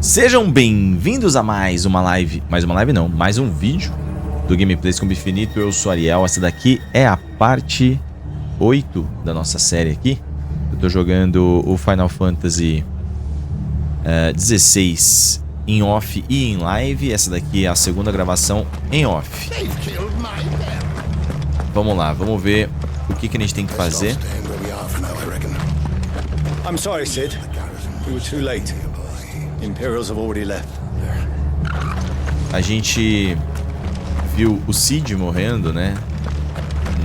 Sejam bem-vindos a mais uma live não, mais um vídeo do Gameplays com Infinito. Eu sou Ariel, essa daqui é a parte 8 da nossa série aqui. Eu tô jogando o Final Fantasy XVI em off e em live. Essa daqui é a segunda gravação em off. Vamos lá, vamos ver o que a gente tem que fazer. I'm sorry, Sid. We were too late. The Imperials have already left. A gente viu o Cid morrendo, né?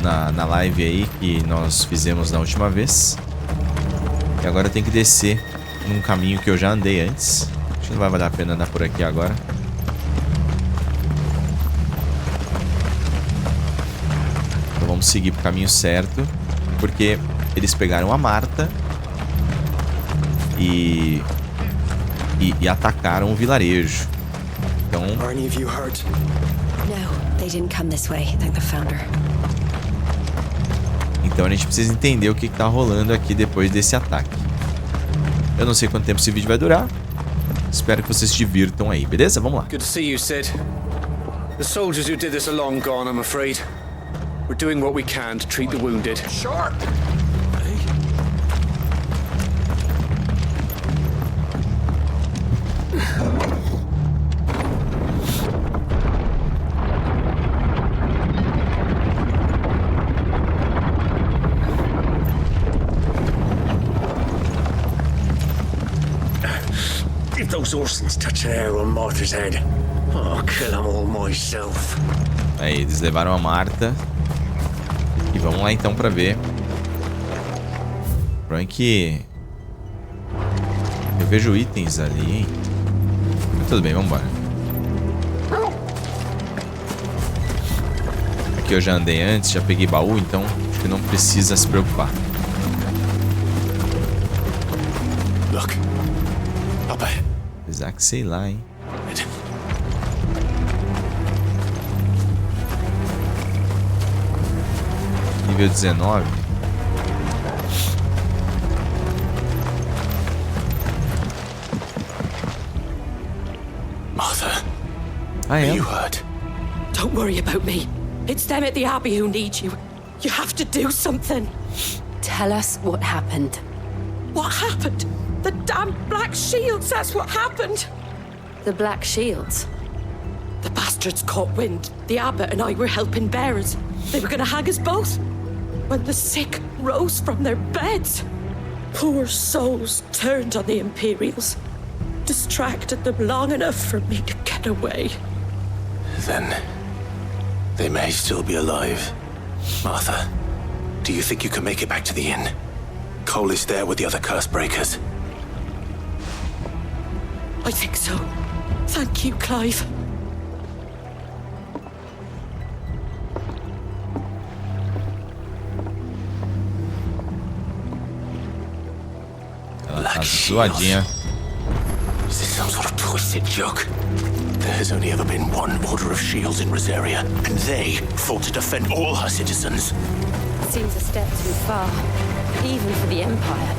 Na live aí que nós fizemos na última vez. E agora tem que descer num caminho que eu já andei antes. Acho que não vai valer a pena andar por aqui agora. Então vamos seguir pro caminho certo. Porque eles pegaram a Marta e atacaram o vilarejo. Então... Are any of you hurt? No, they didn't come this way, thank the founder. Então a gente precisa entender o que tá rolando aqui depois desse ataque. Eu não sei quanto tempo esse vídeo vai durar. Espero que vocês se divirtam aí, beleza? Vamos lá. Good to see you, Sid. The soldiers who did this are long gone, I'm afraid. We're doing what we can to treat the wounded. Shark! If those Orsons touch an arrow on Martha's head, I'll kill them all myself. Aí, eles levaram a Marta. E vamos lá então pra ver. Pra onde que... Eu vejo itens ali, hein? Mas tudo bem, vamos embora. Aqui eu já andei antes, já peguei baú, então acho que não precisa se preocupar. Look. Up ahead. Apesar que sei lá, hein? Nível 19. Martha, Are you hurt? Don't worry about me. It's them at the Abbey who need you. You have to do something. Tell us what happened. What happened? The damn Black Shields, that's what happened. The Black Shields? The bastards caught wind. The abbot and I were helping bearers. They were gonna hang us both. When the sick rose from their beds, poor souls turned on the Imperials. Distracted them long enough for me to get away. Then they may still be alive. Martha, do you think you can make it back to the inn? Cole is there with the other curse breakers. I think so. Thank you, Clive. Ela tá zoadinha. Is this some sort of twisted joke? There has only ever been one Order of Shields in Rosaria, and they fought to defend all her citizens. Seems a step too far, even for the Empire.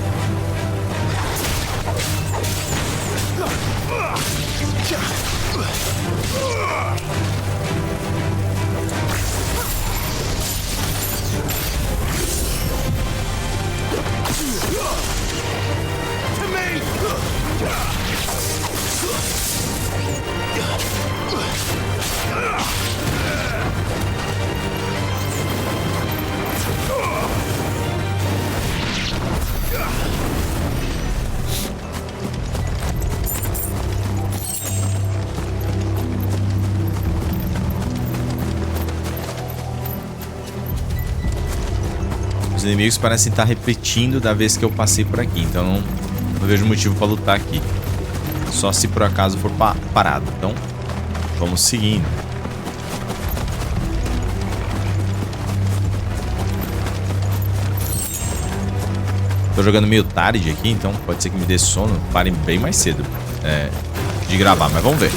Os inimigos parecem estar repetindo da vez que eu passei por aqui, então não vejo motivo para lutar aqui. Só se por acaso for parado. Então, vamos seguindo. Tô jogando meio tarde aqui, então pode ser que me dê sono. Pare bem mais cedo de gravar, mas vamos ver.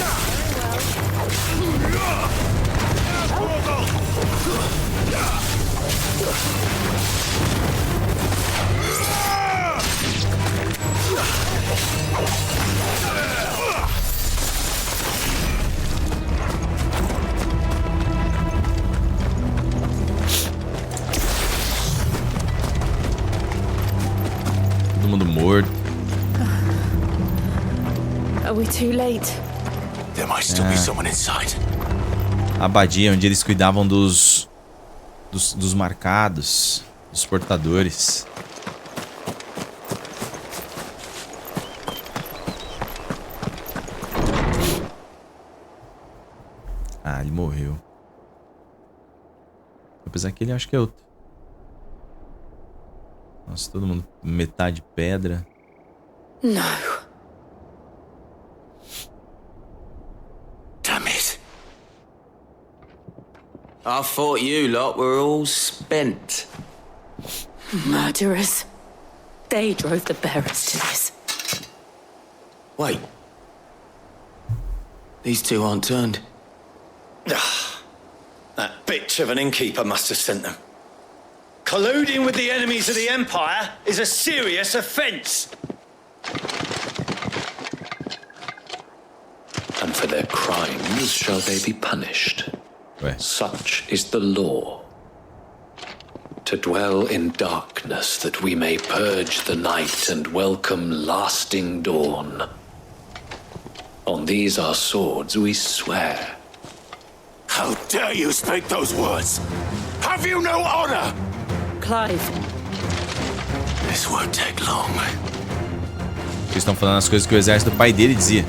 Are we too late? There might still be someone inside. A abadia, onde eles cuidavam dos marcados, dos portadores. Ah, ele morreu. Apesar que ele acho que é outro. Nossa, todo mundo metade pedra. No. Damn it. I thought you lot were all spent. Murderers. They drove the bearers to this. Wait. These two aren't turned. That bitch of an innkeeper must have sent them. Colluding with the enemies of the Empire is a serious offence. And for their crimes shall they be punished. Ué. Such is the law. To dwell in darkness that we may purge the night and welcome lasting dawn. On these our swords we swear. How dare you speak those words? Have you no honor? Clive. This won't take long. Eles estão falando as coisas que o exército do pai dele dizia.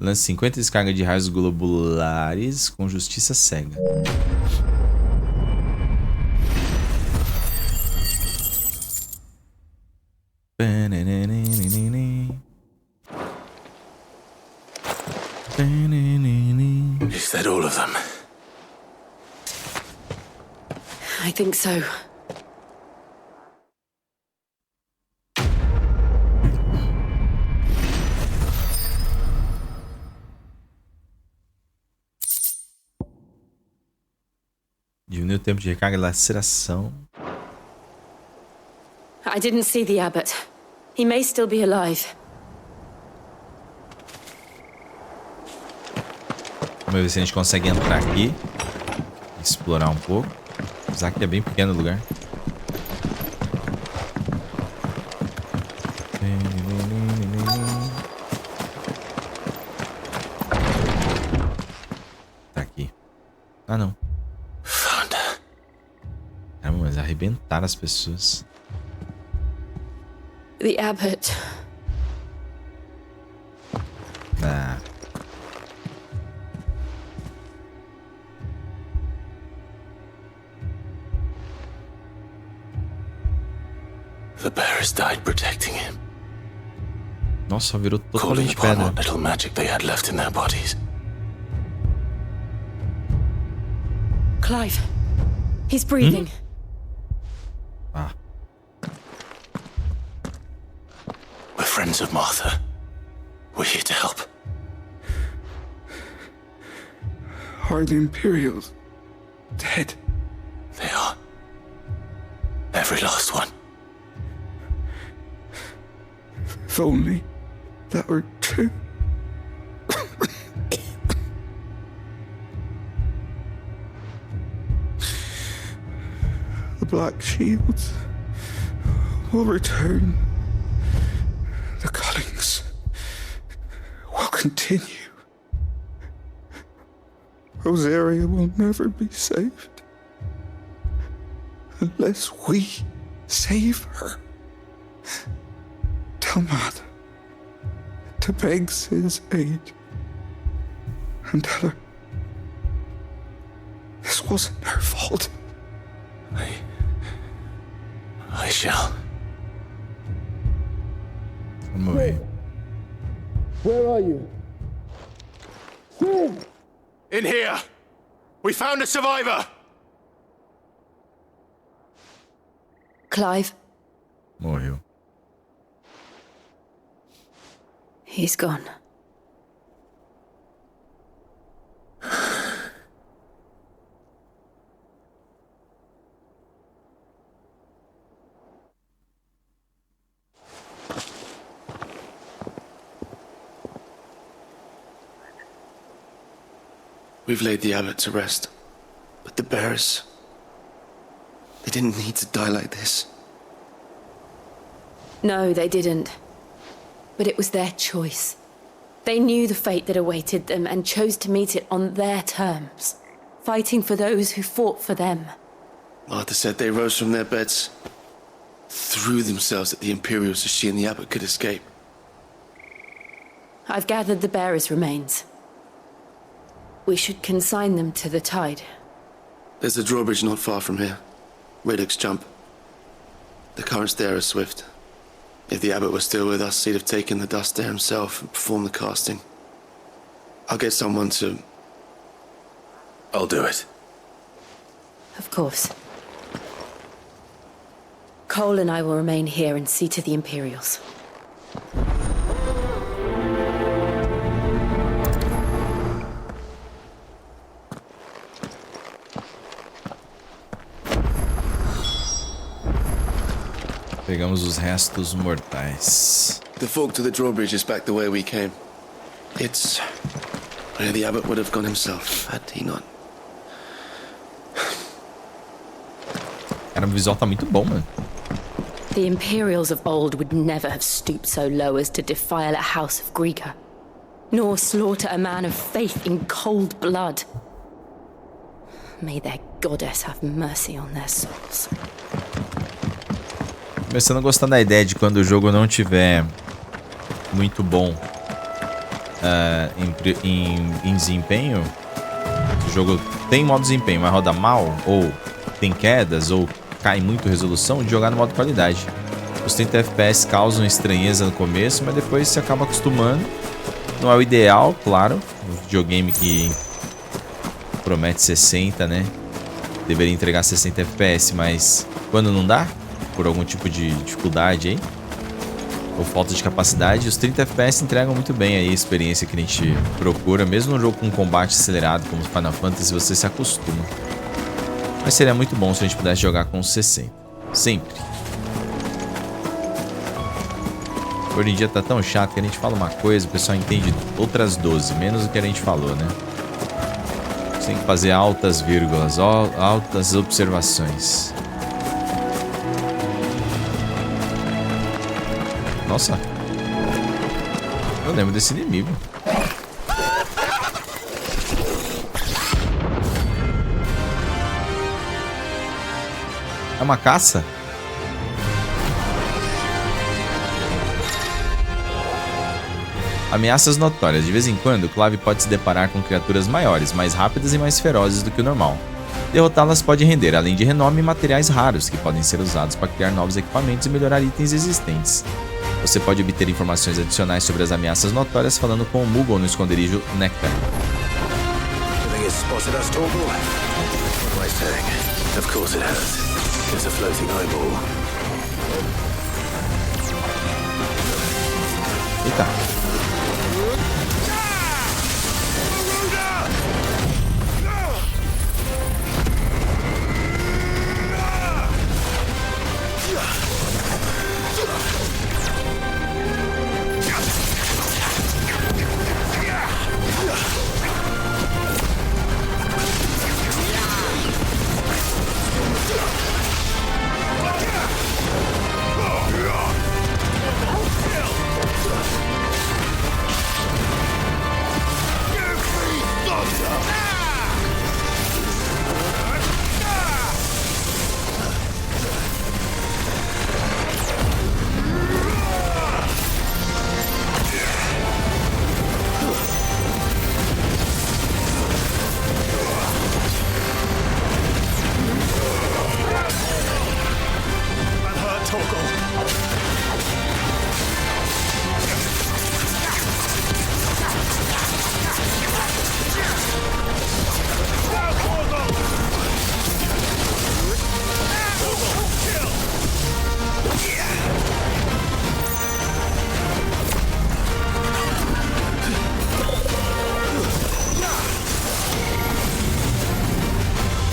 Lance 50 descarga de raios globulares com justiça cega. Is that all of them? I think so. Diminuiu o tempo de recarga e laceração. I didn't see the abbot. He may still be alive. Vamos ver se a gente consegue entrar aqui. Explorar um pouco. Apesar que é bem pequeno o lugar. Tá aqui. Ah, não. Caramba, mas arrebentaram as pessoas. The abbot. Ah. The bearers died protecting him. Nossa, virou Calling totalmente upon pedra. what little magic they had left in their bodies. Clive. He's breathing. Ah. We're friends of Martha. We're here to help. Are the Imperials dead? They are. Every last one. If only that were true. The Black Shields will return. The cuttings will continue. Rosaria will never be saved unless we save her. Tell Matt to beg his aid and tell her this wasn't her fault. I shall. Vamos ver. Where are you? In here! We found a survivor! Clive, Morreu. he's gone. We've laid the abbot to rest. But the bearers... they didn't need to die like this. No, they didn't. But it was their choice. They knew the fate that awaited them and chose to meet it on their terms, fighting for those who fought for them. Martha said they rose from their beds, threw themselves at the Imperials so she and the abbot could escape. I've gathered the bearers' remains. We should consign them to the tide. There's a drawbridge not far from here. Radix jump. The currents there are swift. If the abbot were still with us, he'd have taken the dust there himself and performed the casting. I'll get someone to... I'll do it. Of course. Cole and I will remain here and see to the Imperials. Pegamos os restos mortais. The fork to the drawbridge is back the way we came. It's where the abbot would have gone himself, had he not. Cara, o visual tá muito bom, mano. The Imperials of old would never have stooped so low as to defile a house of Greeka, nor slaughter a man of faith in cold blood. May their goddess have mercy on their souls. Começando a gostar da ideia de quando o jogo não tiver muito bom em desempenho, o jogo tem modo desempenho, mas roda mal, ou tem quedas, ou cai muito resolução, de jogar no modo qualidade. Os 30 FPS causam estranheza no começo, mas depois se acaba acostumando. Não é o ideal, claro. Um videogame que promete 60, né? Deveria entregar 60 FPS, mas quando não dá, por algum tipo de dificuldade aí, ou falta de capacidade, os 30 FPS entregam muito bem aí a experiência que a gente procura. Mesmo num jogo com combate acelerado como Final Fantasy, você se acostuma. Mas seria muito bom se a gente pudesse jogar com 60. Sempre. Hoje em dia tá tão chato que a gente fala uma coisa, o pessoal entende outras 12, menos o que a gente falou, né? Você tem que fazer altas vírgulas, altas observações. Nossa. Eu lembro desse inimigo. É uma caça? Ameaças notórias. De vez em quando, Clive pode se deparar com criaturas maiores, mais rápidas e mais ferozes do que o normal. Derrotá-las pode render, além de renome, materiais raros que podem ser usados para criar novos equipamentos e melhorar itens existentes. Você pode obter informações adicionais sobre as ameaças notórias falando com o Modo no esconderijo Nectar. Eita.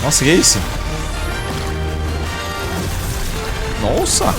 Nossa, que é isso? Nossa!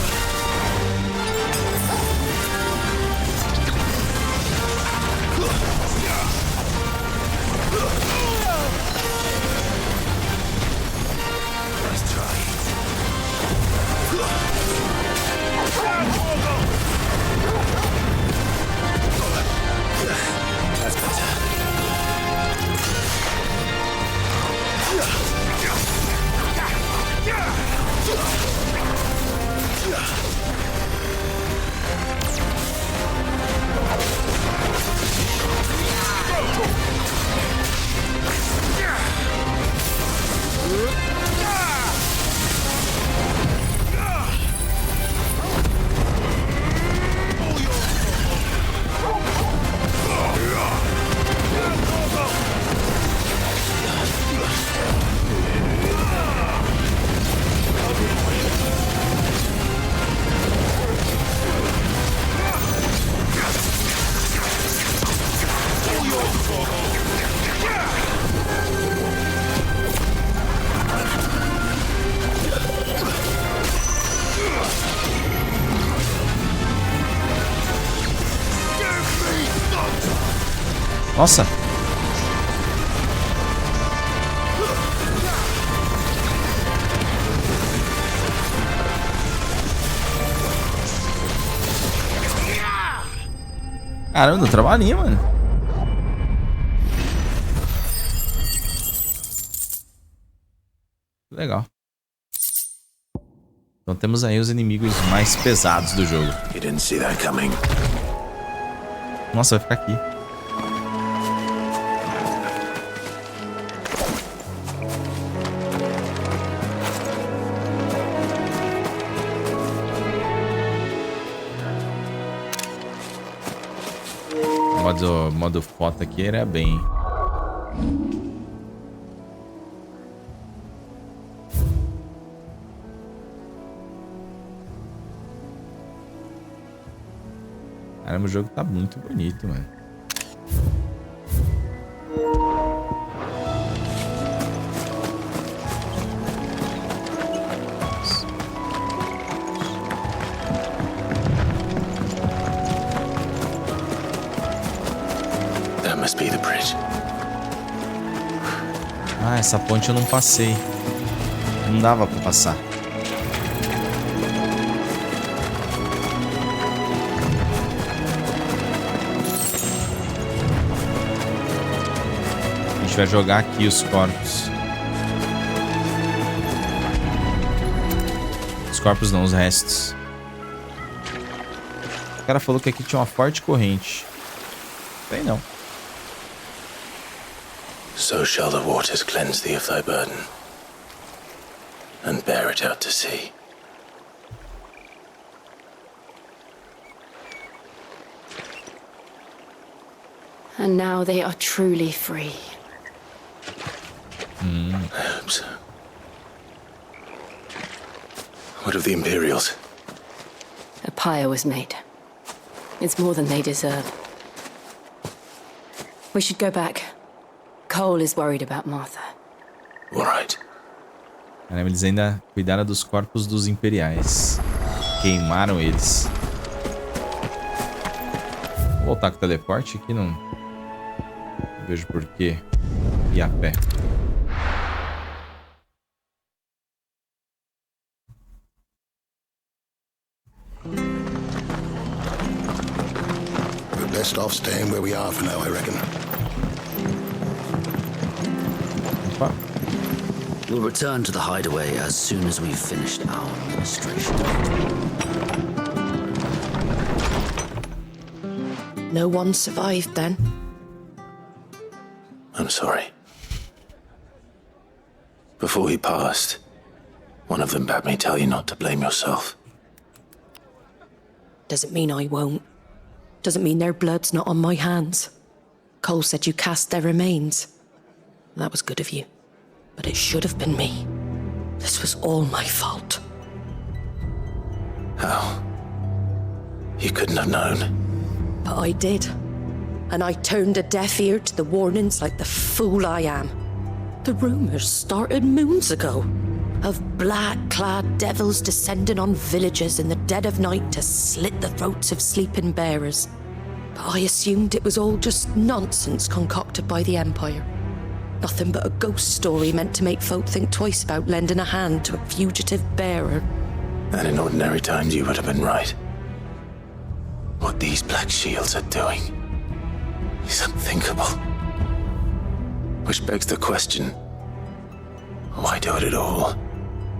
Nossa! Caramba, deu trabalhinho, mano. Legal. Então temos aí os inimigos mais pesados do jogo. Nossa, vai ficar aqui. Modo foto aqui era bem. Caramba, o jogo tá muito bonito, mano. Ah, essa ponte eu não passei. Não dava pra passar. A gente vai jogar aqui os corpos. Os corpos não, os restos. O cara falou que aqui tinha uma forte corrente. Sei não. So shall the waters cleanse thee of thy burden, and bear it out to sea. And now they are truly free. I hope so. What of the Imperials? A pyre was made. It's more than they deserve. We should go back. Cole is worried about Martha. All right. Caramba, eles ainda cuidaram dos corpos dos imperiais. Queimaram eles. Vou voltar com o teleporte aqui, não vejo por que ir a pé. We're best off staying where we are for now, I reckon. Opa. We'll return to the hideaway as soon as we've finished our administration. No one survived then? I'm sorry. Before he passed, one of them bade me tell you not to blame yourself. Doesn't mean I won't. Doesn't mean their blood's not on my hands. Cole said you cast their remains. That was good of you. But it should have been me. This was all my fault. How? You couldn't have known. But I did. And I turned a deaf ear to the warnings like the fool I am. The rumors started moons ago of black-clad devils descending on villages in the dead of night to slit the throats of sleeping bearers. But I assumed it was all just nonsense concocted by the Empire. Nothing but a ghost story meant to make folk think twice about lending a hand to a fugitive bearer. And in ordinary times, you would have been right. What these Black Shields are doing is unthinkable. Which begs the question, why do it at all?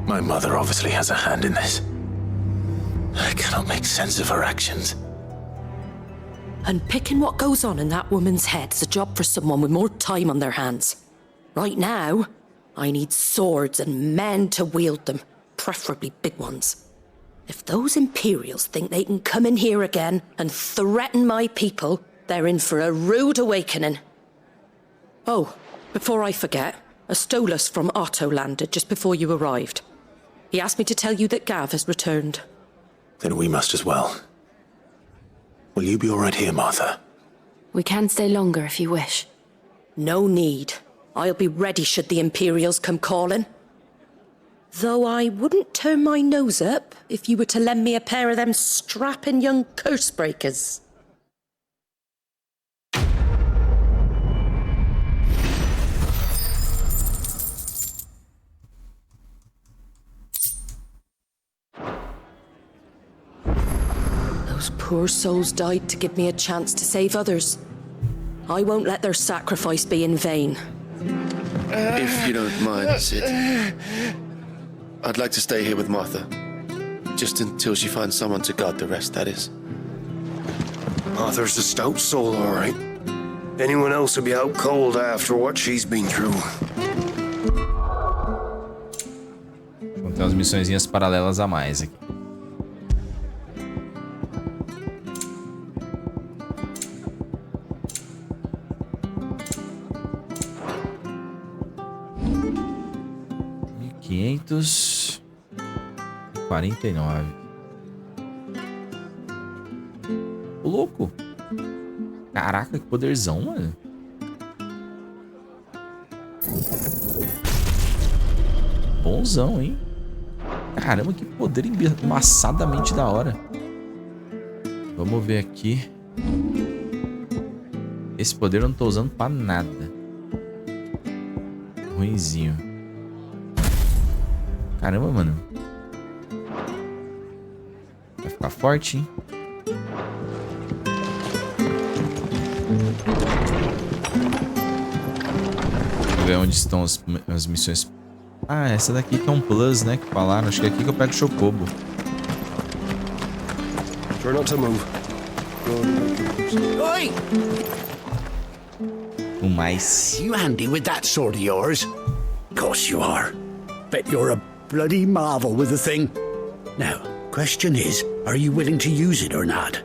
My mother obviously has a hand in this. I cannot make sense of her actions. Unpicking what goes on in that woman's head is a job for someone with more time on their hands. Right now, I need swords and men to wield them, preferably big ones. If those Imperials think they can come in here again and threaten my people, they're in for a rude awakening. Oh, before I forget, a Stolas from Otto landed just before you arrived. He asked me to tell you that Gav has returned. Then we must as well. Will you be all right here, Martha? We can stay longer if you wish. No need. I'll be ready should the Imperials come calling. Though I wouldn't turn my nose up if you were to lend me a pair of them strapping young curse breakers. Those poor souls died to give me a chance to save others. I won't let their sacrifice be in vain. If you don't mind, Sid, I'd like to stay here with Martha. Just until she finds someone to guard the rest, that is. Martha's a stout soul, all right. Anyone else would be out cold after what she's been through. Então tem umas missõezinhas paralelas a mais aqui. $549. Ô, louco! Caraca, que poderzão, mano. Bonzão, hein? Caramba, que poder embaçadamente da hora. Vamos ver aqui. Esse poder eu não tô usando pra nada. Ruinzinho. Caramba, mano. Vai ficar forte, hein? Vamos ver onde estão as missões. Ah, essa daqui que é um plus, né? Que falaram. Acho que é aqui que eu pego o Chocobo. Try not to move. Oi! O mais. You handy with that sword of yours? Course you are. Bet you're a bloody marvel with the thing. Now, question is, are you willing to use it or not?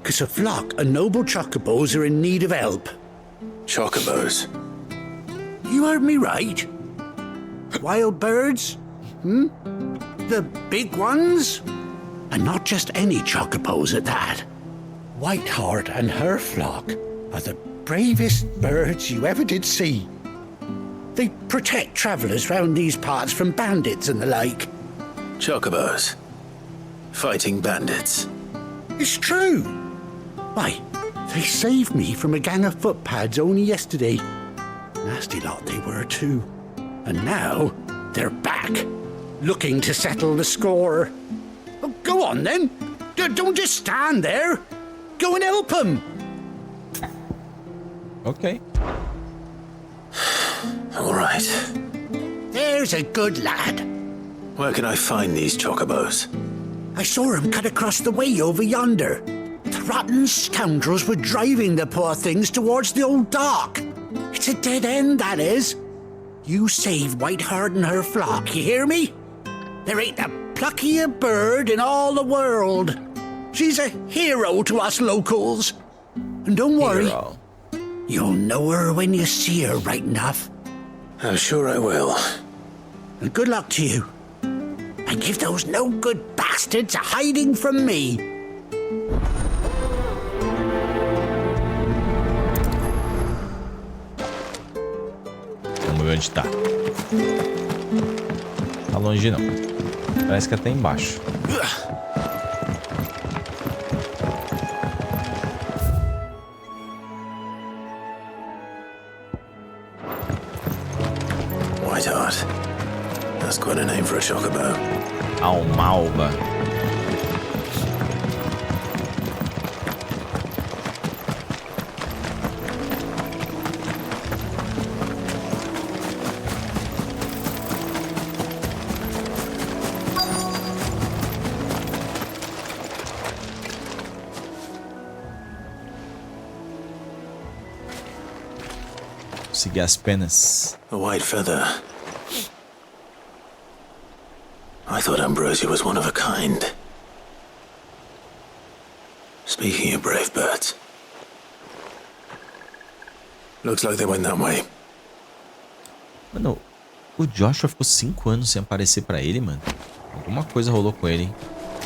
'Cause a flock of noble chocobos are in need of help. Chocobos? You heard me right. Wild birds? The big ones? And not just any chocobos at that. Whiteheart and her flock are the bravest birds you ever did see. They protect travellers round these parts from bandits and the like. Chocobos. Fighting bandits. It's true. Why, they saved me from a gang of footpads only yesterday. Nasty lot they were too. And now they're back, looking to settle the score. Oh, go on then. Don't just stand there. Go and help them. Ok. All right. There's a good lad. Where can I find these chocobos? I saw him cut across the way over yonder. The rotten scoundrels were driving the poor things towards the old dock. It's a dead end, that is. You save Whiteheart and her flock, you hear me? There ain't a pluckier bird in all the world. She's a hero to us locals. And don't worry, you'll know her when you see her right enough. I'm sure I will. And good luck to you. And give those no-good bastards a hiding from me. Vamos ver onde tá. Tá longe não. Parece que até embaixo. Whiteheart. That's quite a name for a chocobo. Almalba. Seguir as penas. A white feather. I thought Ambrosia was one of a kind. Speaking of brave birds. Looks like they went that way. Mano, o Joshua ficou 5 anos sem aparecer pra ele, mano. Alguma coisa rolou com ele, hein?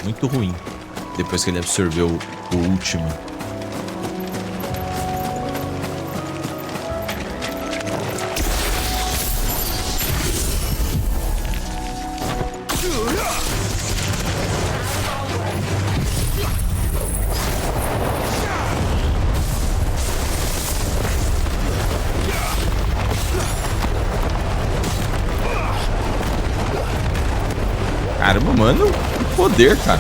Muito ruim. Depois que ele absorveu o último. Caramba, mano, que poder, cara.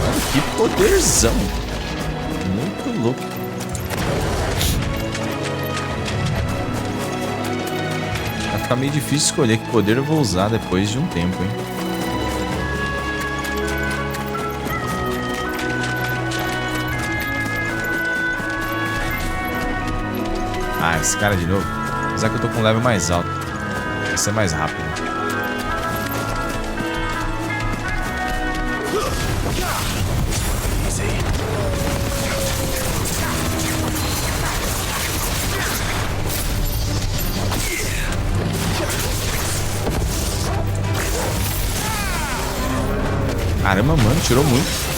Mano, que poderzão. Muito louco. Vai ficar meio difícil escolher que poder eu vou usar depois de um tempo, hein. Ah, esse cara de novo. Apesar que eu tô com um level mais alto. Vai ser mais rápido. Caramba, mano, tirou muito.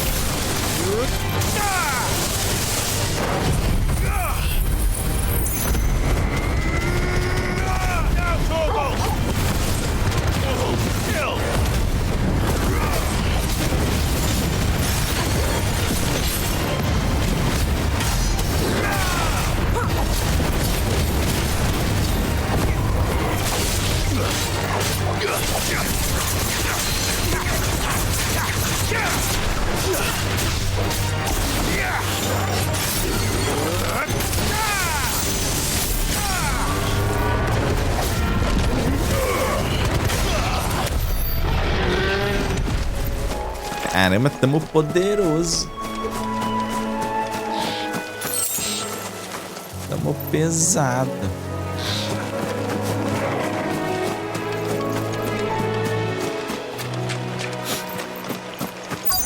Caramba, tamo poderoso. Tamo pesado.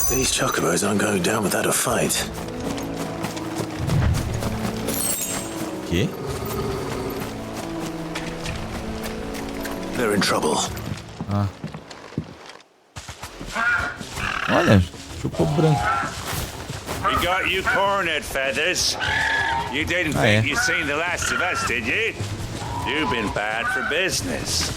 These chocobos aren't going down without a fight. Que? They're in trouble. Ah. Olha, chupou branco. We got you cornered, Feathers. You didn't think you'd seen the last of us, did you? You've been bad for business.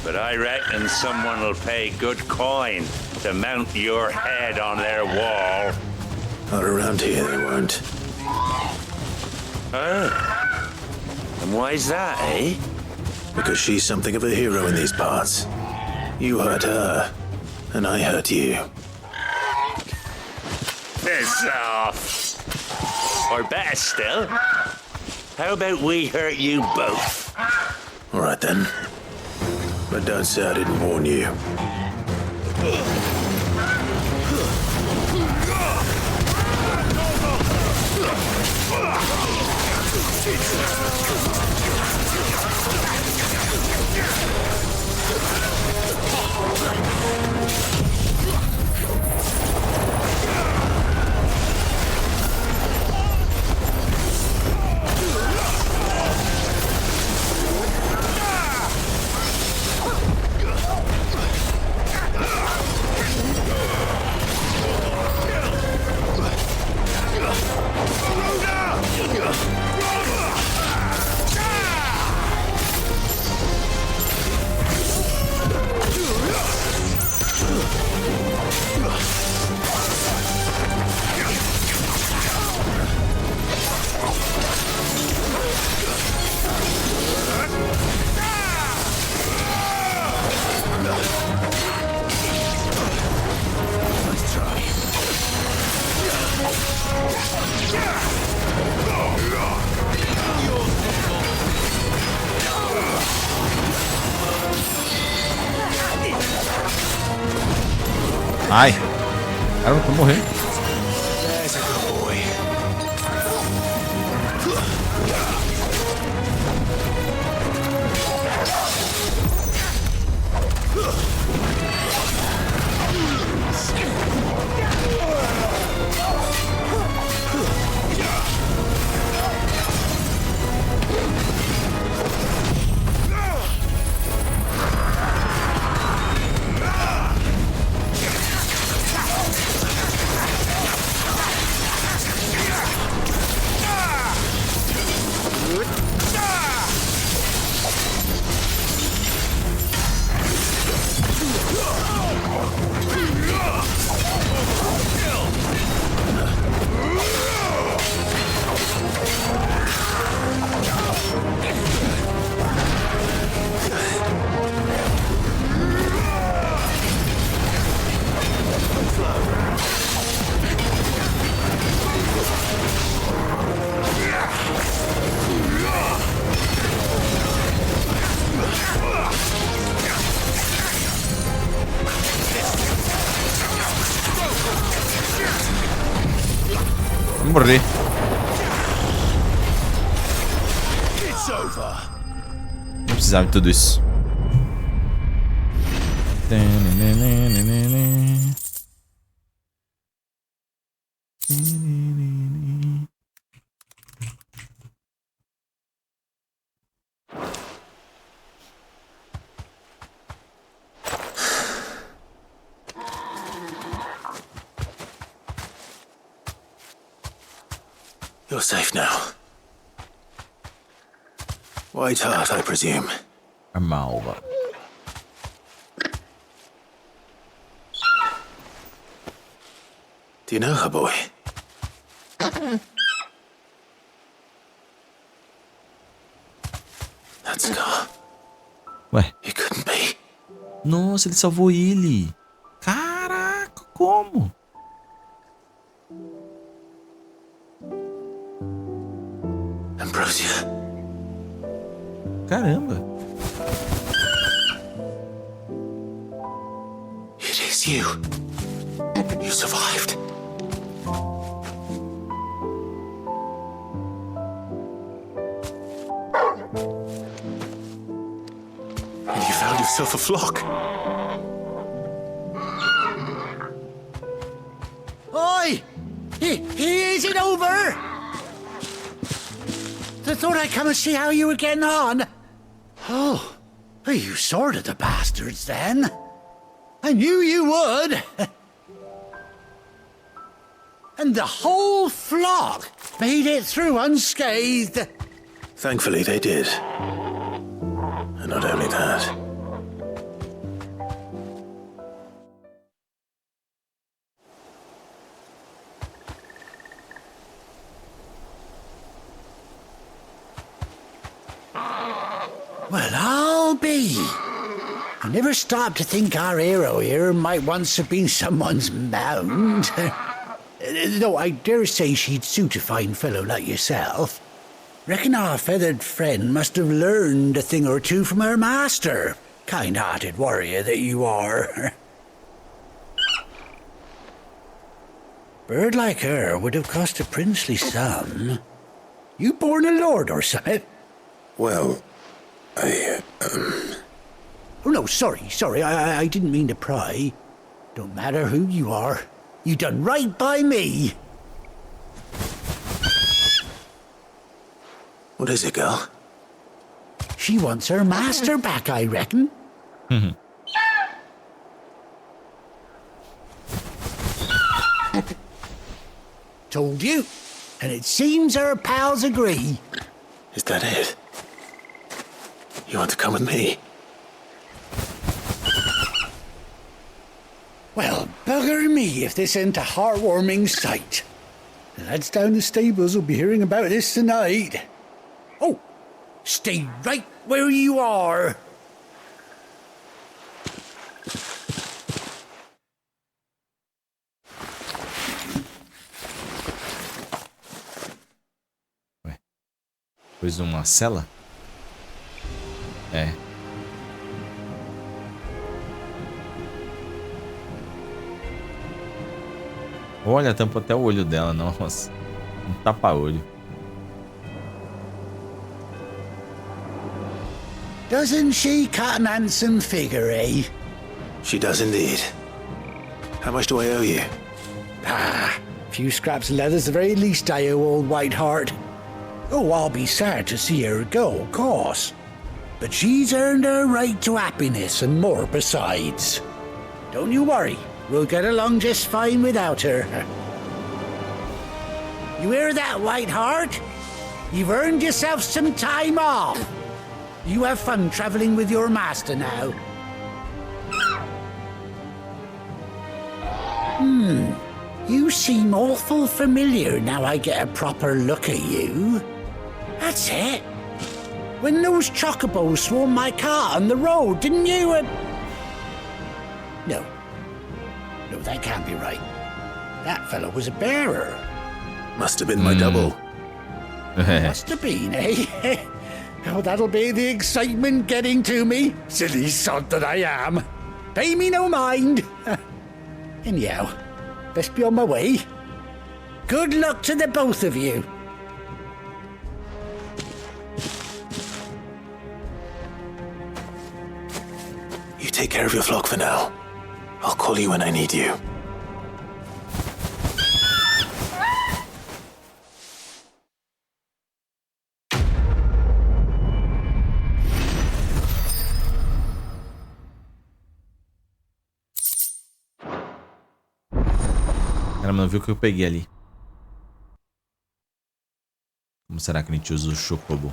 But I reckon someone will pay good coin to mount your head on their wall. Not around here, they won't. Oh. And why's that, eh? Because she's something of a hero in these parts. You hurt her, and I hurt you. Piss off. Or better still, how about we hurt you both? All right then. But don't say I didn't warn you. Ai. Caramba, tô morrendo. There's a good boy. Morrer. Não precisava de tudo isso. You're safe now. White Heart, I presume. A malva. Do you know her, boy? That scar. Ué. It couldn't be. Nossa, ele salvou ele. Caraca, como? Ambrosia. Caramba. It is you. You survived. And you found yourself a flock. Oi! Is it over? I thought I'd come and see how you were getting on. Oh, you sorted the bastards then. I knew you would. And the whole flock made it through unscathed. Thankfully, they did. And not only that. Well, I'll be. I never stopped to think our hero here might once have been someone's mount. Though I dare say she'd suit a fine fellow like yourself. Reckon our feathered friend must have learned a thing or two from her master. Kind-hearted warrior that you are. Bird like her would have cost a princely sum. You born a lord or something? Well, Oh, no, sorry, I didn't mean to pry. Don't matter who you are. You done right by me. What is it, girl? She wants her master back, I reckon. Told you. And it seems her pals agree. Is that it? You want to come with me? Well, bugger me if this ain't a heartwarming sight. The lads down the stables will be hearing about this tonight. Oh, stay right where you are. Ué, pôs uma cela? É. Olha, tampa até o olho dela, nossa. Um tapa-olho. Doesn't she cut an handsome figure, eh? She does indeed. How much do I owe you? Ah, few scraps of leather's the very least I owe old Whiteheart. Oh, I'll be sad to see her go, of course. But she's earned her right to happiness and more besides. Don't you worry, we'll get along just fine without her. You hear that, Whiteheart? You've earned yourself some time off. You have fun traveling with your master now. You seem awful familiar now I get a proper look at you. That's it. When those chocobos swarmed my car on the road, didn't you? No, that can't be right. That fellow was a bearer. Must have been my double. Must have been, eh? Oh, that'll be the excitement getting to me. Silly sod that I am. Pay me no mind. Anyhow, best be on my way. Good luck to the both of you. You take care of your flock for now. I'll call you when I need you. Caramba, não viu o que eu peguei ali. Como será que a gente usa o Chocobo?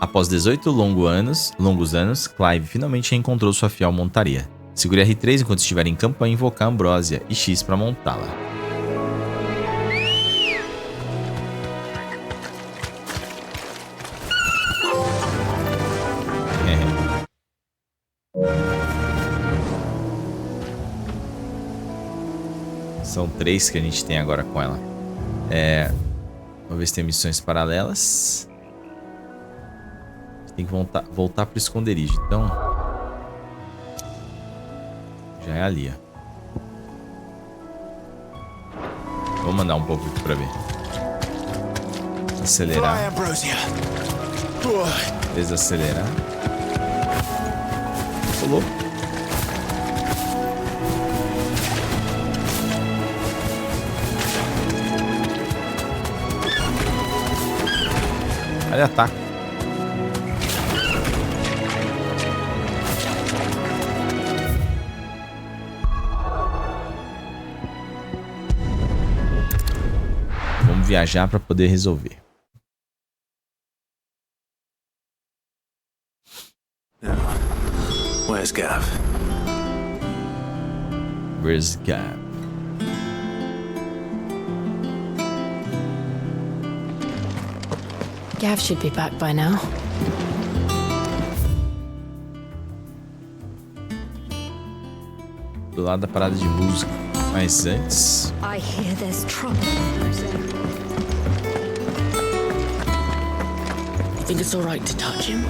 Após 18 longos anos, Clive finalmente reencontrou sua fiel montaria. Segure R3 enquanto estiver em campo para invocar Ambrósia e X para montá-la. São 3 que a gente tem agora com ela. Vamos ver se tem missões paralelas. Tem que voltar pro esconderijo. Então, já é ali, ó. Vou mandar um pouco aqui pra ver. Acelerar. Desacelerar. Pulou. Olha, ataque. Vamos viajar para poder resolver. Where's Gav? Where's Gav? Gav should be back by now. Do lado da parada de música. Mas antes... I hear there's trouble. You think it's all right to touch him?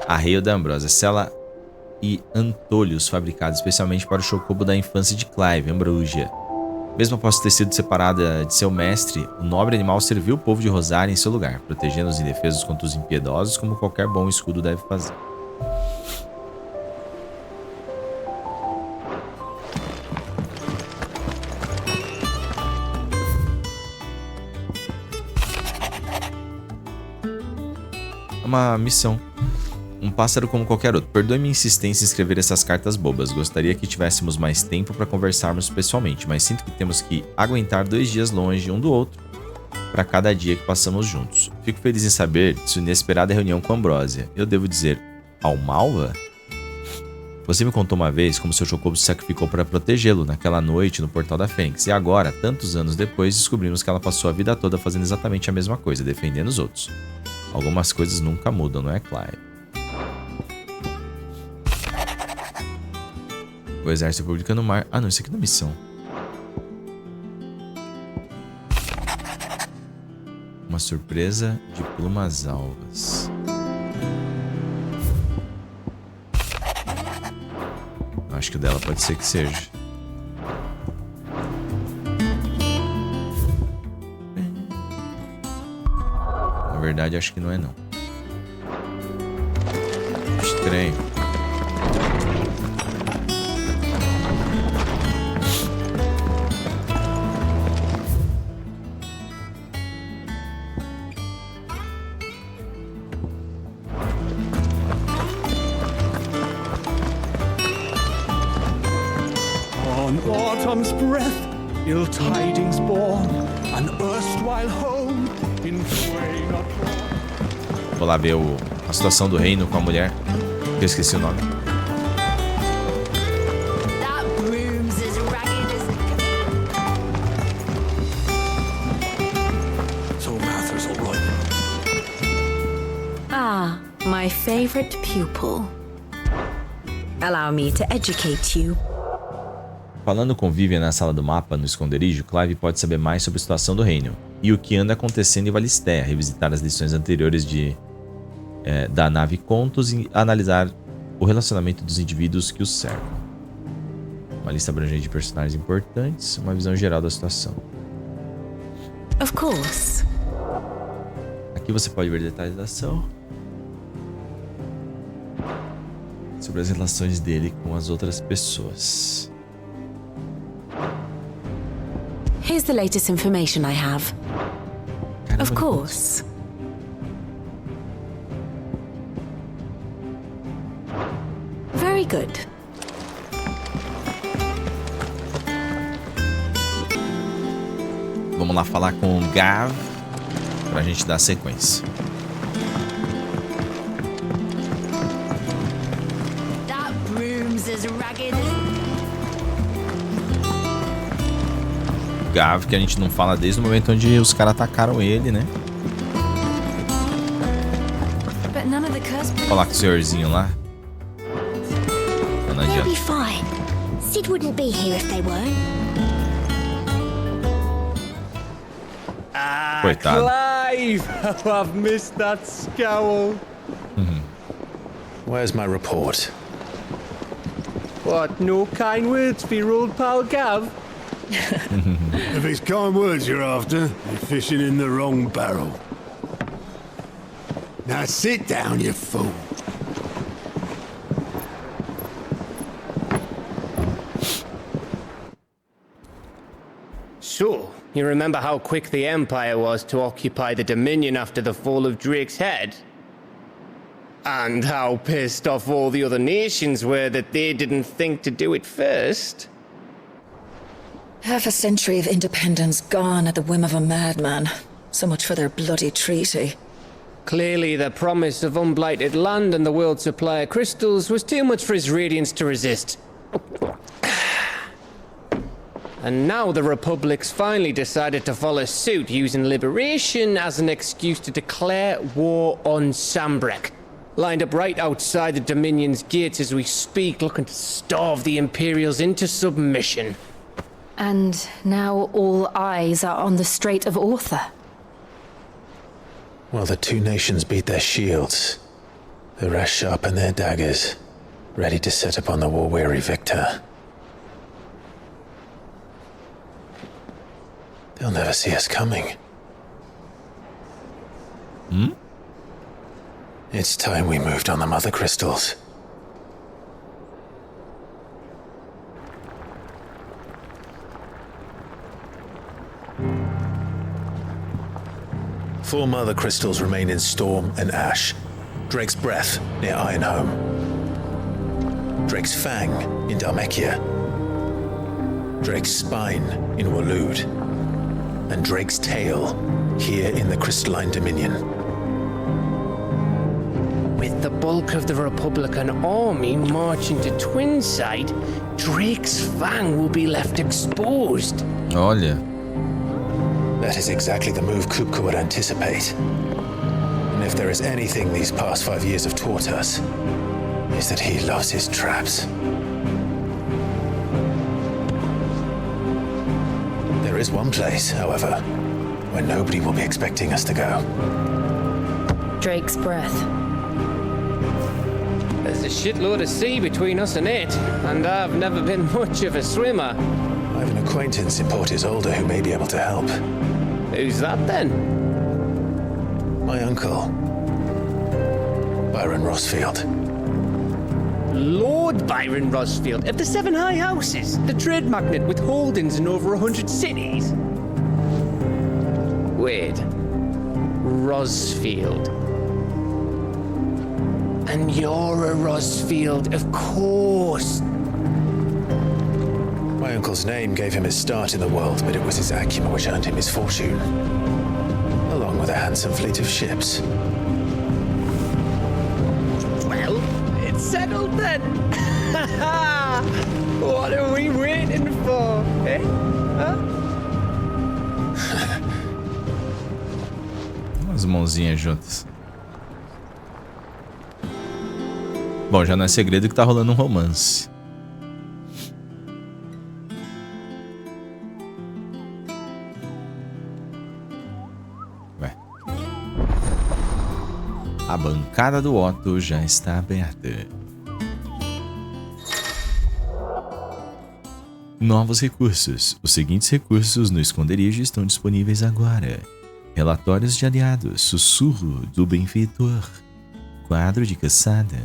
Arreio da Ambrósia, cela e antolhos fabricados especialmente para o chocobo da infância de Clive, Ambrósia. Mesmo após ter sido separada de seu mestre, o nobre animal serviu o povo de Rosária em seu lugar, protegendo os indefesos contra os impiedosos, como qualquer bom escudo deve fazer. Uma missão. Um pássaro como qualquer outro. Perdoe minha insistência em escrever essas cartas bobas. Gostaria que tivéssemos mais tempo para conversarmos pessoalmente, mas sinto que temos que aguentar 2 dias longe um do outro para cada dia que passamos juntos. Fico feliz em saber de sua inesperada reunião com Ambrósia. Eu devo dizer, Almalva? Você me contou uma vez como seu chocobo se sacrificou para protegê-lo naquela noite no Portal da Fênix, e agora, tantos anos depois, descobrimos que ela passou a vida toda fazendo exatamente a mesma coisa, defendendo os outros. Algumas coisas nunca mudam, não é, Clive? O exército republicano no mar. Ah, não, isso aqui não é missão. Uma surpresa de plumas alvas. Acho que o dela pode ser que seja. Na verdade, acho que não é não. Estranho. On autumn's breath, ill tidings born, an erstwhile home in twain apart. Vou lá ver a situação do reino com a mulher. Eu esqueci o nome. Ah, my favorite pupil. Allow me to educate you. Falando com Vivian na sala do mapa, no esconderijo, Clive pode saber mais sobre a situação do reino e o que anda acontecendo em Valistéia, revisitar as lições anteriores da nave Contos e analisar o relacionamento dos indivíduos que os cercam. Uma lista abrangente de personagens importantes, uma visão geral da situação. Of course. Aqui você pode ver detalhes da ação sobre as relações dele com as outras pessoas. Here's the latest information I have. Of course. Very good. Vamos lá falar com o Gav pra gente dar sequência. That room's as ragged as... Gav, que a gente não fala desde o momento onde os caras atacaram ele, né? Falar com o senhorzinho lá. Não They'll adianta. be fine. Sid wouldn't be here if they weren't. Coitado. Clive! Oh, I've missed that scowl. Where's my report? What, no kind words for your old pal Gav? If it's kind words you're after, you're fishing in the wrong barrel. Now sit down, you fool. So, you remember how quick the Empire was to occupy the Dominion after the fall of Drake's head? And how pissed off all the other nations were that they didn't think to do it first? Half a century of independence gone at the whim of a madman. So much for their bloody treaty. Clearly, the promise of unblighted land and the world's supply of crystals was too much for his radiance to resist. And now the Republic's finally decided to follow suit, using liberation as an excuse to declare war on Sambrek. Lined up right outside the Dominion's gates as we speak, looking to starve the Imperials into submission. And now all eyes are on the Strait of Author. Well, the two nations beat their shields. The rest sharpen their daggers, ready to set upon the war-weary victor. They'll never see us coming. It's time we moved on the mother crystals. Four mother crystals remain in Storm and Ash. Drake's Breath near Ironhome. Drake's Fang in Dhalmekia. Drake's Spine in Waloed. And Drake's Tail here in the Crystalline Dominion. With the bulk of the Republican army marching to Twinside, Drake's Fang will be left exposed. Olha. That is exactly the move Kupka would anticipate. And if there is anything these past 5 years have taught us, is that he loves his traps. There is one place, however, where nobody will be expecting us to go. Drake's breath. There's a shitload of sea between us and it, and I've never been much of a swimmer. I have an acquaintance in Port Isolde who may be able to help. Who's that then? My uncle, Byron Rossfield. Lord Byron Rossfield of the Seven High Houses, the trade magnate with holdings in over 100 cities. Wait, Rossfield. And you're a Rossfield, of course. My uncle's name gave him his start in the world, but it was his acumen which earned him his fortune, along with a handsome fleet of ships. Well, it's settled then. What are we waiting for, eh? Huh? As mãozinhas juntas. Bom, já não é segredo que tá rolando um romance. Ué. A bancada do Otto já está aberta. Novos recursos. Os seguintes recursos no esconderijo estão disponíveis agora. Relatórios de aliados, sussurro do benfeitor, quadro de caçada.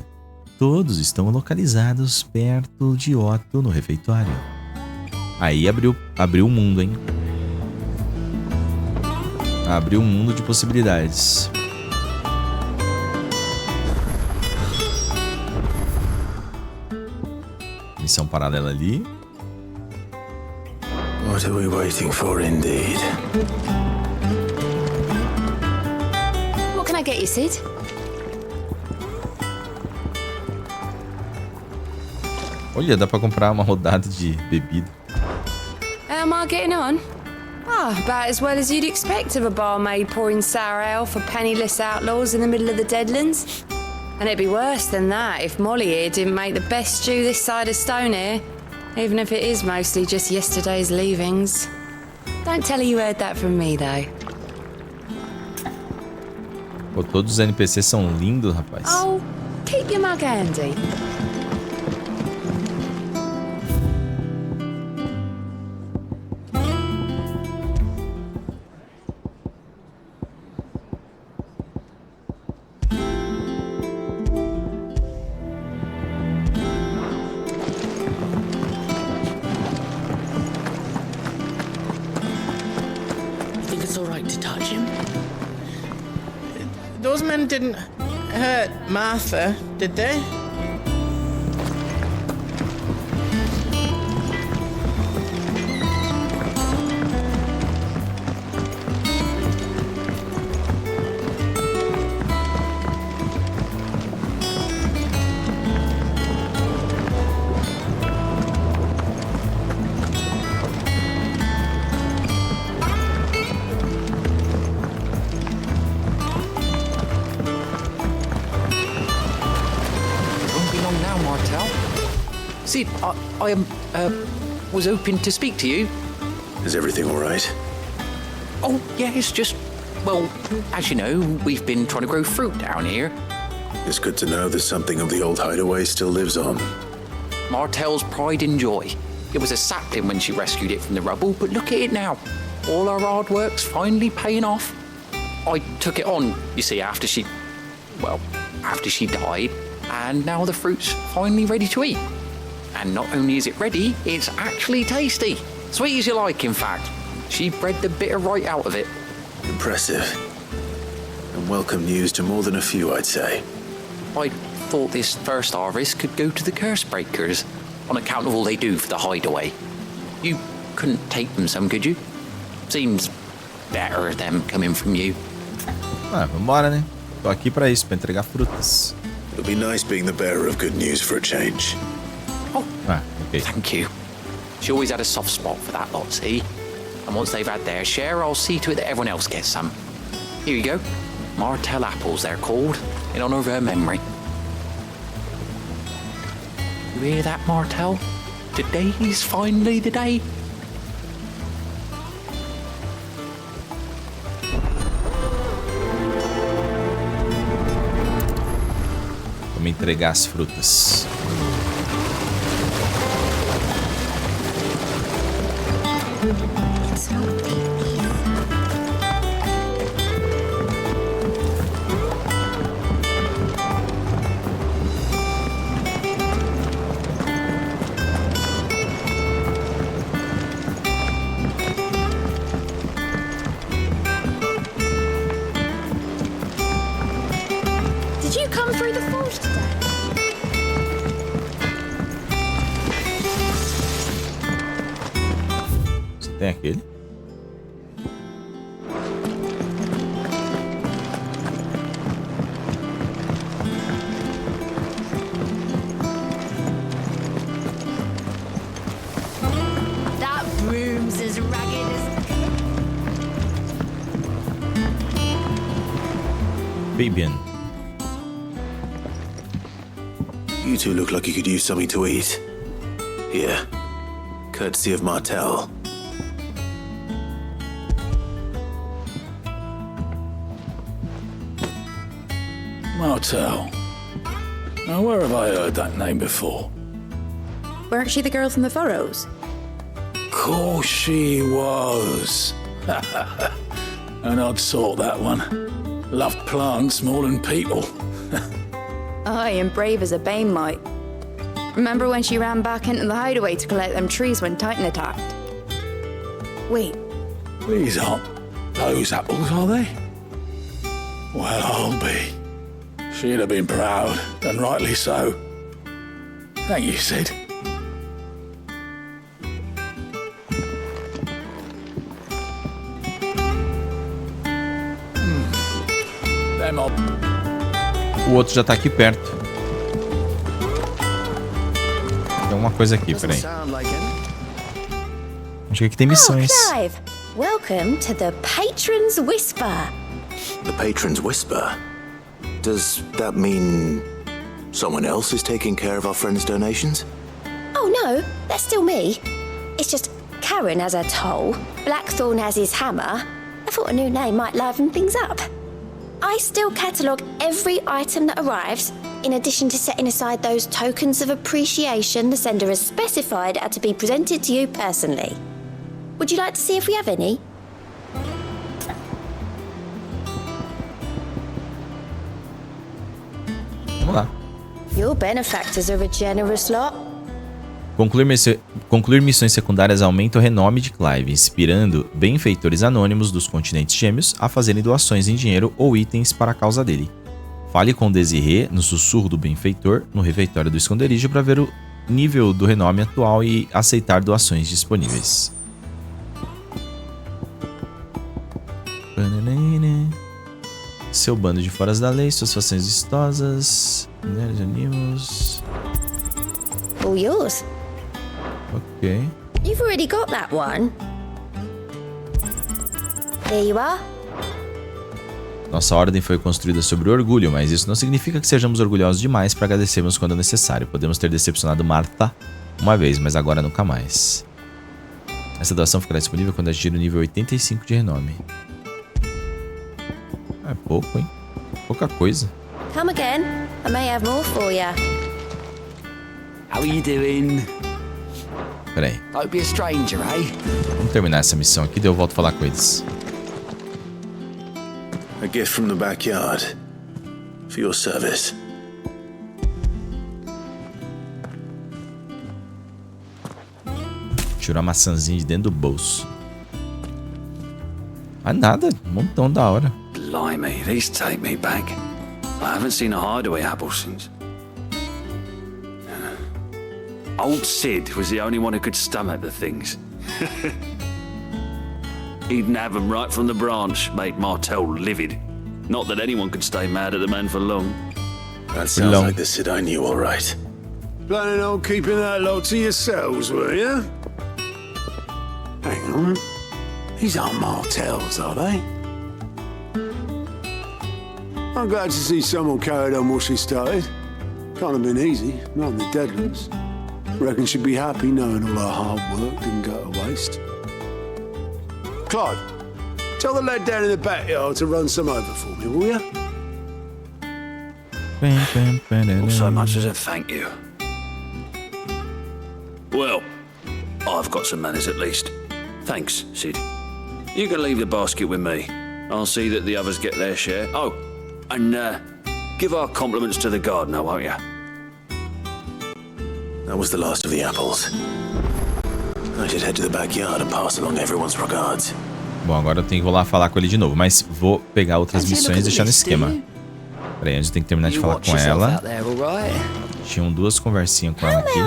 Todos estão localizados perto de Otto no refeitório. Aí abriu um mundo, hein? Abriu um mundo de possibilidades. Missão paralela ali. What are we waiting for, indeed? What can I get you, Sid? Olha, dá pra comprar uma rodada de bebida. How am I getting on? Ah, about as well as you'd expect of a barmaid pouring sour ale for penniless outlaws in the middle of the Deadlands. And it'd be worse than that if Molly here didn't make the best stew this side of Stonehere, even if it is mostly just yesterday's leavings. Don't tell her you heard that from me, though. Pô, todos os NPCs são lindos, rapaz. Oh, keep your mug handy. Those men didn't hurt Martha, did they? Sid, I was hoping to speak to you. Is everything all right? Oh, yeah, it's just, well, as you know, we've been trying to grow fruit down here. It's good to know that something of the old hideaway still lives on. Martel's pride and joy. It was a sapling when she rescued it from the rubble, but look at it now. All our hard work's finally paying off. I took it on, you see, after she died, and now the fruit's finally ready to eat. And not only is it ready, it's actually tasty. Sweet as you like, in fact. She bred the bitter right out of it. Impressive. And welcome news to more than a few, I'd say. I thought this first harvest could go to the curse breakers, on account of all they do for the hideaway. You couldn't take them some, could you? Seems better them coming from you. Ah, vambora, né? Tô aqui pra isso, pra entregar frutas. It'll be nice being the bearer of good news for a change. Oh, okay. Thank you. She always had a soft spot for that lot, see? And once they've had their share, I'll see to it that everyone else gets some. Here you go. Martel apples, they're called, in honor of her memory. You hear that, Martel? Today's finally the day. entregar as frutas. Did you come through the forge today? Você tem aquele? That broom's as ragged as... Fabian. You two look like you could use something to eat. Here, courtesy of Martel. Martel. Now, where have I heard that name before? Weren't she the girl from the Furrows? Course she was. An odd sort, that one. Loved plants more than people. Aye, and brave as a bane might. Remember when she ran back into the hideaway to collect them trees when Titan attacked? Wait, These aren't those apples, are they? Well, I'll be. She'd have been proud, and rightly so. Thank you, Sid. Them up. O outro já tá aqui perto. Tem uma coisa aqui, peraí. Acho que aqui tem missões. Oh, Clive, welcome to the Patron's Whisper. The Patron's Whisper? Does that mean someone else is taking care of our friends' donations? Oh no, that's still me. It's just Karen has her toll, Blackthorn has his hammer. I thought a new name might liven things up. I still catalogue every item that arrives, in addition to setting aside those tokens of appreciation the sender has specified are to be presented to you personally. Would you like to see if we have any? Vamos lá. Your benefactors are a generous lot. Concluir missões secundárias aumenta o renome de Clive, inspirando benfeitores anônimos dos continentes gêmeos a fazerem doações em dinheiro ou itens para a causa dele. Fale com Desirê no sussurro do benfeitor no refeitório do esconderijo para ver o nível do renome atual e aceitar doações disponíveis. Seu bando de foras da lei, suas fações vistosas, mulheres de animos. All yours. Ok. You've already got that one. There you are. Nossa ordem foi construída sobre o orgulho, mas isso não significa que sejamos orgulhosos demais para agradecermos quando necessário. Podemos ter decepcionado Martha uma vez, mas agora nunca mais. Essa doação ficará disponível quando atingir o nível 85 de renome. É pouco, hein? Pouca coisa. Come again. I may have more for you. How are you doing? Peraí. Don't be a stranger, eh? Vamos terminar essa missão aqui, daí eu volto a falar com eles. A gift from the backyard. For your service. Tirou a maçãzinha de dentro do bolso. Ah, nada. Um montão da hora. Blimey, these take me back. I haven't seen a hideaway apple since. Old Sid was the only one who could stomach the things. He'd nab them right from the branch, made Martel livid. Not that anyone could stay mad at the man for long. That sounds like the Sid I knew, all right. Planning on keeping that lot to yourselves, were you? Hang on. These aren't Martels, are they? I'm glad to see someone carried on what she started. Can't have been easy, not in the Deadlands. Reckon she'd be happy knowing all her hard work didn't go to waste. Clive, tell the lad down in the backyard to run some over for me, will you? Not so much as a thank you. Well, I've got some manners at least. Thanks, Sid. You can leave the basket with me. I'll see that the others get their share. Oh, and give our compliments to the gardener, won't you? That was the last of the apples. I should head to the backyard and pass along everyone's regards. Bom, agora eu tenho que ir lá falar com ele de novo, mas vou pegar outras missões e deixar no esquema. Peraí, antes eu tenho que terminar de falar com ela. Tinham duas conversinhas com ela aqui.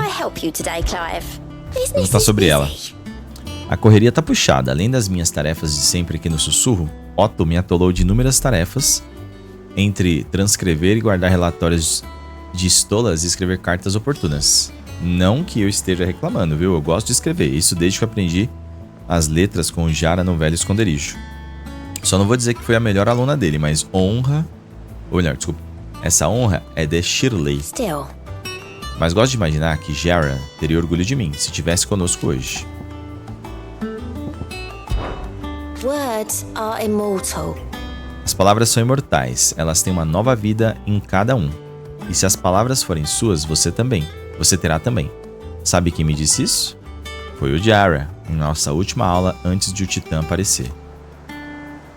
Vou contar sobre ela. A correria tá puxada. Além das minhas tarefas de sempre aqui no sussurro, Otto me atolou de inúmeras tarefas, entre transcrever e guardar relatórios de estolas e escrever cartas oportunas. Não que eu esteja reclamando, viu? Eu gosto de escrever, isso desde que eu aprendi as letras com o Jara no velho esconderijo. Só não vou dizer que foi a melhor aluna dele, mas honra... Ou melhor, desculpa. Essa honra é de Shirley. Mas gosto de imaginar que Jara teria orgulho de mim se estivesse conosco hoje. Words are immortal. As palavras são imortais, elas têm uma nova vida em cada um. E se as palavras forem suas, você também. Você terá também. Sabe quem me disse isso? Foi o Jara, em nossa última aula antes de o Titã aparecer.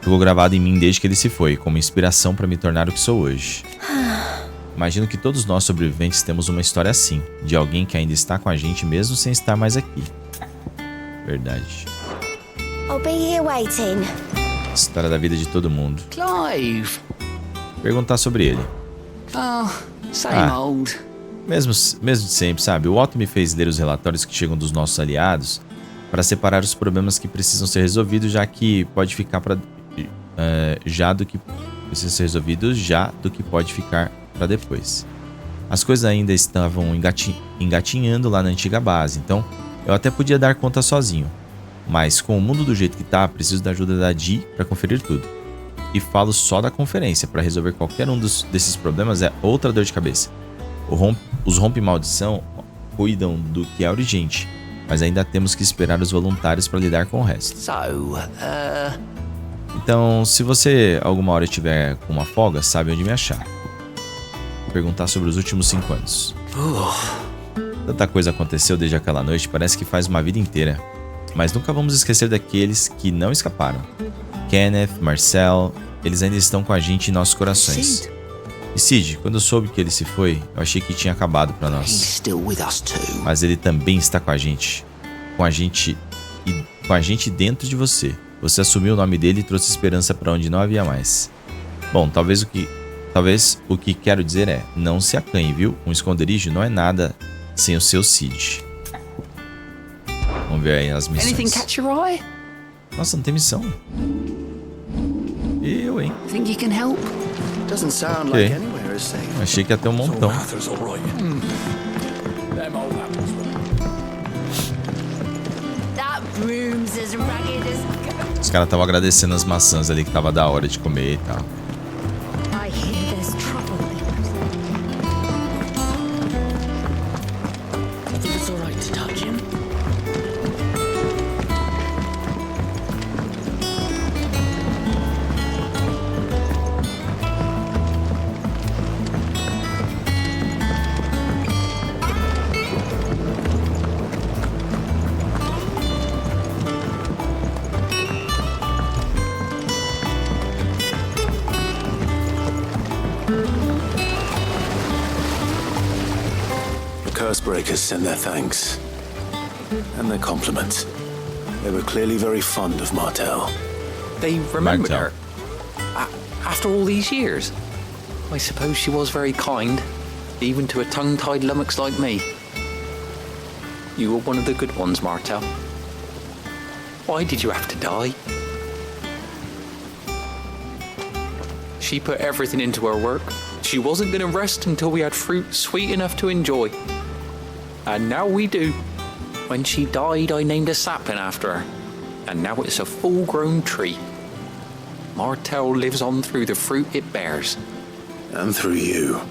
Ficou gravado em mim desde que ele se foi, como inspiração para me tornar o que sou hoje. Imagino que todos nós sobreviventes temos uma história assim, de alguém que ainda está com a gente mesmo sem estar mais aqui. Verdade. I'll be here waiting. História da vida de todo mundo. Clive. Perguntar sobre ele. Oh, same old. Mesmo de sempre, sabe? O Otto me fez ler os relatórios que chegam dos nossos aliados para separar os problemas que precisam ser resolvidos, já que pode ficar para do que pode ficar para depois. As coisas ainda estavam engatinhando lá na antiga base, então eu até podia dar conta sozinho. Mas com o mundo do jeito que tá, preciso da ajuda da Dee para conferir tudo. E falo só da conferência, para resolver qualquer um desses problemas é outra dor de cabeça. Os rompe-maldição cuidam do que é urgente, mas ainda temos que esperar os voluntários para lidar com o resto. Então, se você alguma hora tiver com uma folga, sabe onde me achar. Perguntar sobre os últimos 5 anos. Tanta coisa aconteceu desde aquela noite, parece que faz uma vida inteira. Mas nunca vamos esquecer daqueles que não escaparam. Kenneth, Marcel, eles ainda estão com a gente em nossos corações. E Sid, quando eu soube que ele se foi, eu achei que tinha acabado pra nós. Mas ele também está com a gente. Com a gente dentro de você. Você assumiu o nome dele e trouxe esperança pra onde não havia mais. Bom, talvez o que quero dizer é, não se acanhe, viu? Um esconderijo não é nada sem o seu Sid. Vamos ver aí as missões. Nossa, não tem missão. Eu, hein? Ok. Achei que ia ter um montão. Os caras estavam agradecendo as maçãs ali que tava da hora de comer e tal. Breakers sent their thanks and their compliments. They were clearly very fond of Martel. They remembered her after all these years. I suppose she was very kind, even to a tongue-tied lummox like me. You were one of the good ones, Martel. Why did you have to die? She put everything into her work. She wasn't going to rest until we had fruit sweet enough to enjoy. And now we do. When she died, I named a sapling after her. And now it's a full-grown tree. Martel lives on through the fruit it bears. And through you.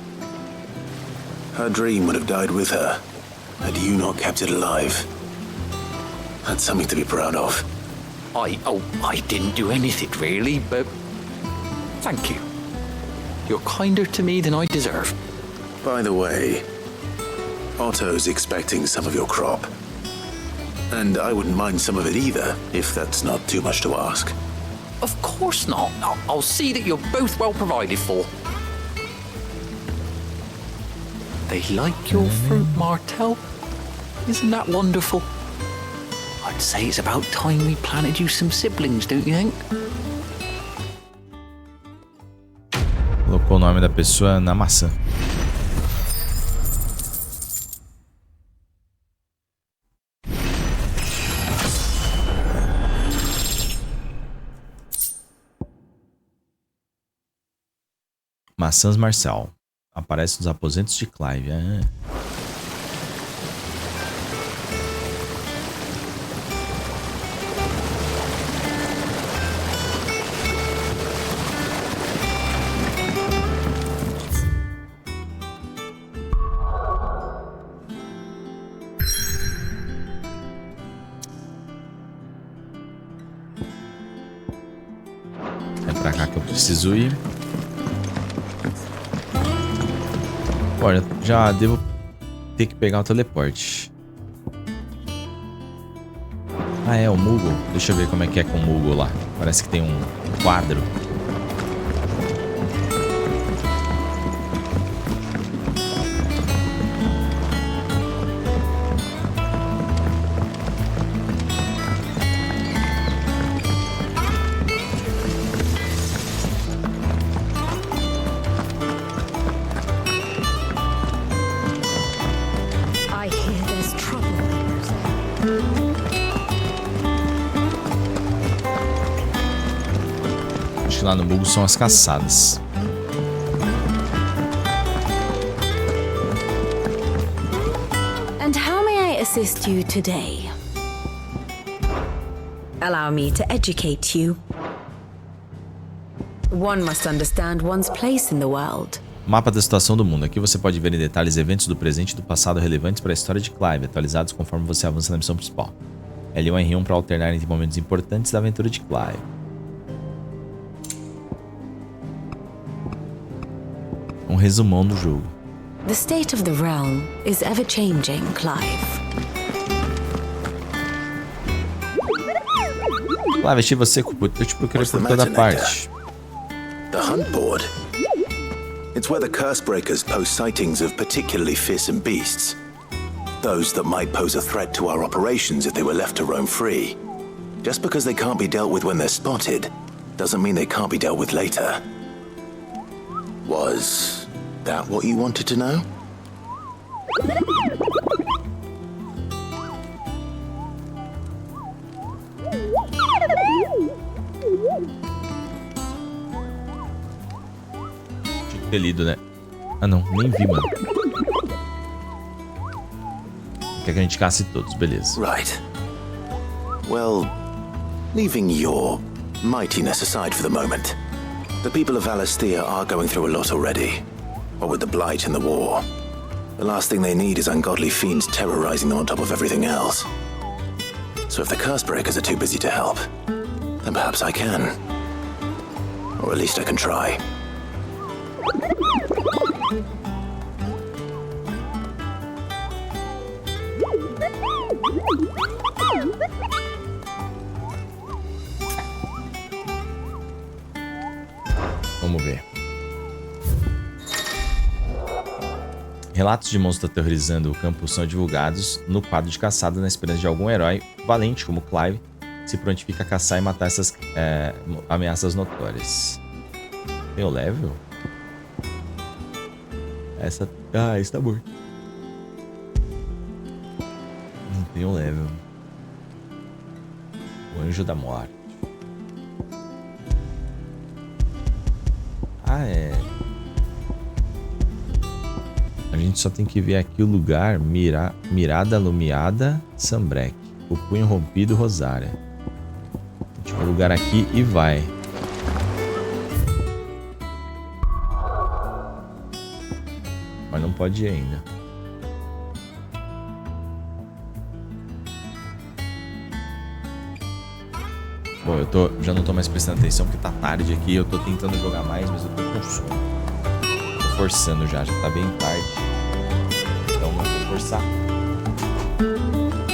Her dream would have died with her, had you not kept it alive. That's something to be proud of. I didn't do anything really, but thank you. You're kinder to me than I deserve. By the way, Otto's expecting some of your crop. And I wouldn't mind some of it either, if that's not too much to ask. Of course not. I'll see that you're both well provided for. They like your fruit, Martel. Isn't that wonderful? I'd say it's about time we planted you some siblings, don't you think? Colocou o nome da pessoa na maçã. Maçãs Marcial. Aparece nos aposentos de Clive. É pra cá que eu preciso ir. Olha, já devo ter que pegar o teleporte. Ah, é o Moogle. Deixa eu ver como é que é com o Moogle lá. Parece que tem um quadro. Lá no Modo são as caçadas. And how may I assist you today? Allow me to educate you. One must understand one's place in the world. Mapa da situação do mundo. Aqui você pode ver em detalhes eventos do presente e do passado relevantes para a história de Clive, atualizados conforme você avança na missão principal. L1 e R1 para alternar entre momentos importantes da aventura de Clive. Um resumão do jogo. The state of the realm is ever changing, Clive. Clive, achei você, eu te procurei por toda parte. The hunt board. It's where the curse breakers post sightings of particularly fearsome beasts. Those that might pose a threat to our operations if they were left to roam free. Just because they can't be dealt with when they're spotted, doesn't mean they can't be dealt with later. Was that what you wanted to know? Tinha que ter lido, né? Ah não, nem vi, mano. Quer que a gente casse todos, beleza. Right. Well, leaving your mightiness aside for the moment, the people of Alastia are going through a lot already. What with the blight and the war. The last thing they need is ungodly fiends terrorizing them on top of everything else. So if the curse breakers are too busy to help, then perhaps I can. Or at least I can try. Vamos ver. Relatos de monstros aterrorizando o campo são divulgados no quadro de caçada na esperança de algum herói valente como Clive se prontifica a caçar e matar essas ameaças notórias. Tem o level? Essa... Ah, esse tá morto. Não tem o level. O Anjo da Morte. Ah, é... A gente só tem que ver aqui o lugar. Mirada Alumiada, Sambrec. O Punho Rompido, Rosária. A gente vai o lugar aqui e vai. Mas não pode ir ainda. Bom, já não tô mais prestando atenção porque tá tarde aqui. Eu tô tentando jogar mais, mas eu tô com sono. forçando já tá bem tarde. Então não vou forçar.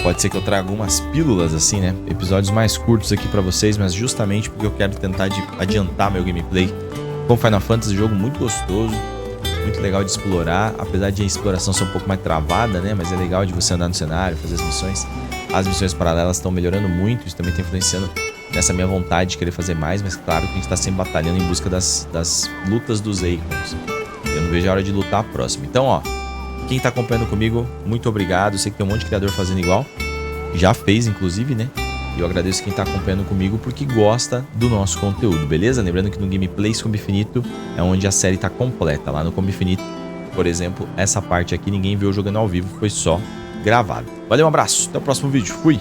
Pode ser que eu traga algumas pílulas assim, né? Episódios mais curtos aqui pra vocês, mas justamente porque eu quero tentar adiantar meu gameplay com Final Fantasy, jogo muito gostoso, muito legal de explorar, apesar de a exploração ser um pouco mais travada, né? Mas é legal de você andar no cenário, fazer as missões. As missões paralelas estão melhorando muito, isso também está influenciando nessa minha vontade de querer fazer mais, mas claro que a gente está sempre batalhando em busca das lutas dos Icons. Eu não vejo a hora de lutar a próxima. Então, ó, quem tá acompanhando comigo, muito obrigado. Eu sei que tem um monte de criador fazendo igual. Já fez, inclusive, né? E eu agradeço quem tá acompanhando comigo porque gosta do nosso conteúdo, beleza? Lembrando que no Gameplays Combo Infinito é onde a série tá completa. Lá no Combo Infinito, por exemplo, essa parte aqui ninguém viu jogando ao vivo, foi só gravado. Valeu, um abraço. Até o próximo vídeo. Fui!